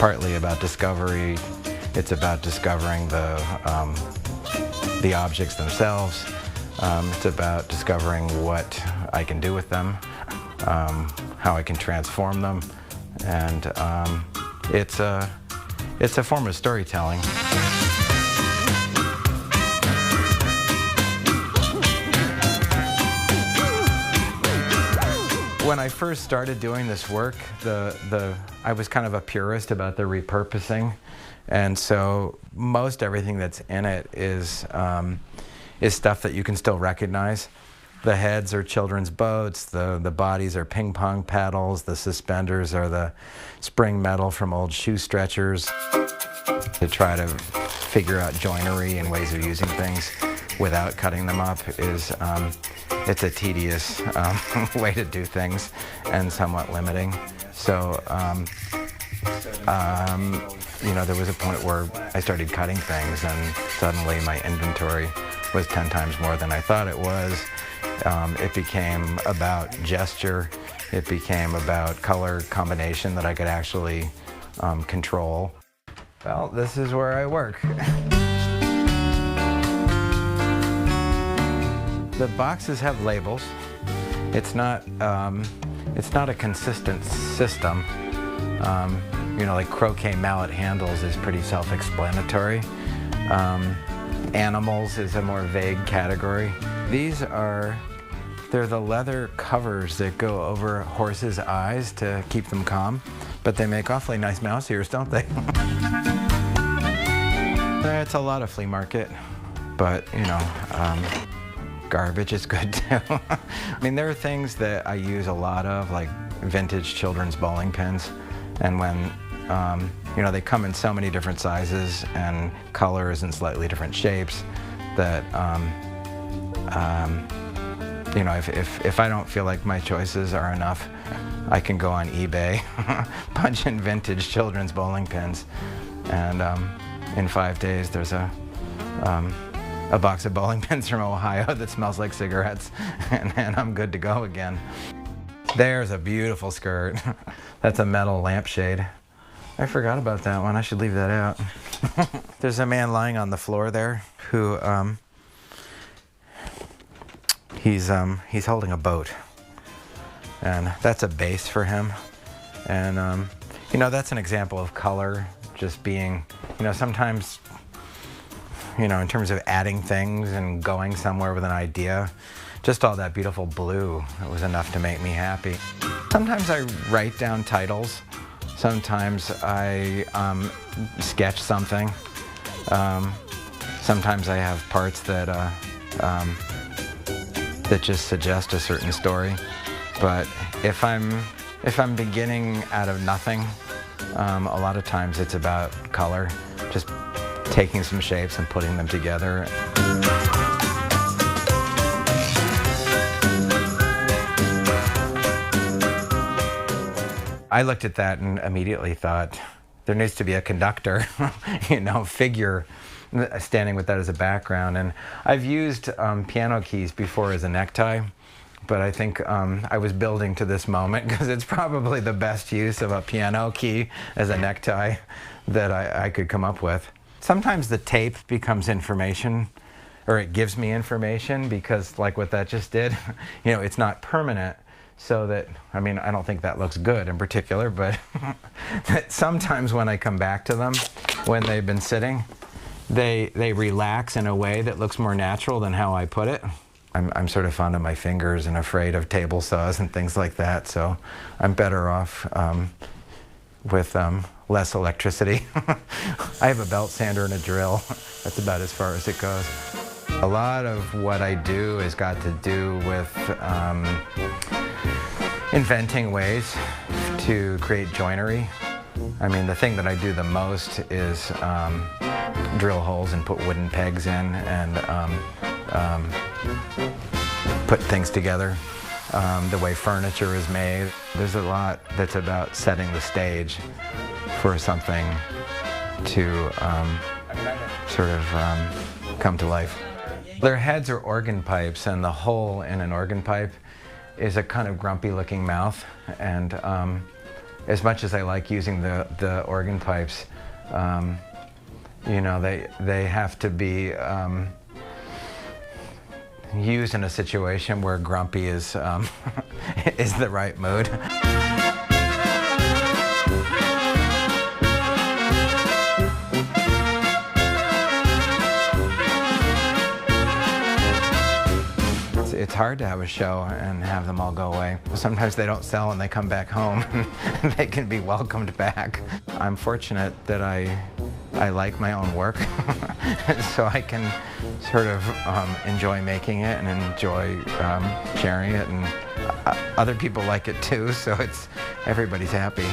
partly about discovery. It's about discovering the objects themselves. It's about discovering what I can do with them, how I can transform them, and it's a form of storytelling. When I first started doing this work, I was kind of a purist about the repurposing, and so most everything that's in it is stuff that you can still recognize. The heads are children's boats, the bodies are ping pong paddles, the suspenders are the spring metal from old shoe stretchers. To try to figure out joinery and ways of using things without cutting them up is it's a tedious way to do things and somewhat limiting. So you know, there was a point where I started cutting things and suddenly my inventory was 10 times more than I thought it was. It became about gesture. It became about color combination that I could actually control. Well, this is where I work. The boxes have labels. It's not a consistent system. You know, like croquet mallet handles is pretty self-explanatory. Animals is a more vague category. They're the leather covers that go over horses' eyes to keep them calm, but they make awfully nice mouse ears, don't they? It's a lot of flea market, but you know, garbage is good too. I mean, there are things that I use a lot of, like vintage children's bowling pins, and when you know, they come in so many different sizes and colors and slightly different shapes that you know, if I don't feel like my choices are enough, I can go on eBay, punch in vintage children's bowling pins, and in 5 days there's a box of bowling pins from Ohio that smells like cigarettes, and I'm good to go again. There's a beautiful skirt. That's a metal lampshade. I forgot about that one. I should leave that out. There's a man lying on the floor there who he's holding a boat, and that's a base for him. And you know, that's an example of color just being, you know, sometimes, you know, in terms of adding things and going somewhere with an idea, just all that beautiful blue, it was enough to make me happy. Sometimes I write down titles. Sometimes I sketch something. Sometimes I have parts that just suggest a certain story. But if I'm beginning out of nothing, a lot of times it's about color, just taking some shapes and putting them together. I looked at that and immediately thought, there needs to be a conductor, you know, figure standing with that as a background. And I've used piano keys before as a necktie, but I think I was building to this moment because it's probably the best use of a piano key as a necktie that I could come up with. Sometimes the tape becomes information, or it gives me information, because like what that just did, you know, it's not permanent. So that, I mean, I don't think that looks good in particular, but sometimes when I come back to them, when they've been sitting, they relax in a way that looks more natural than how I put it. I'm sort of fond of my fingers and afraid of table saws and things like that, so I'm better off with less electricity. I have a belt sander and a drill. That's about as far as it goes. A lot of what I do has got to do with inventing ways to create joinery. I mean, the thing that I do the most is drill holes and put wooden pegs in and put things together. The way furniture is made. There's a lot that's about setting the stage for something to sort of come to life. Their heads are organ pipes, and the hole in an organ pipe is a kind of grumpy looking mouth, and as much as I like using the organ pipes, you know, they have to be used in a situation where grumpy is is the right mood. It's hard to have a show and have them all go away. Sometimes they don't sell and they come back home. They can be welcomed back. I'm fortunate that I like my own work, so I can sort of enjoy making it and enjoy sharing it, and other people like it too, so everybody's happy.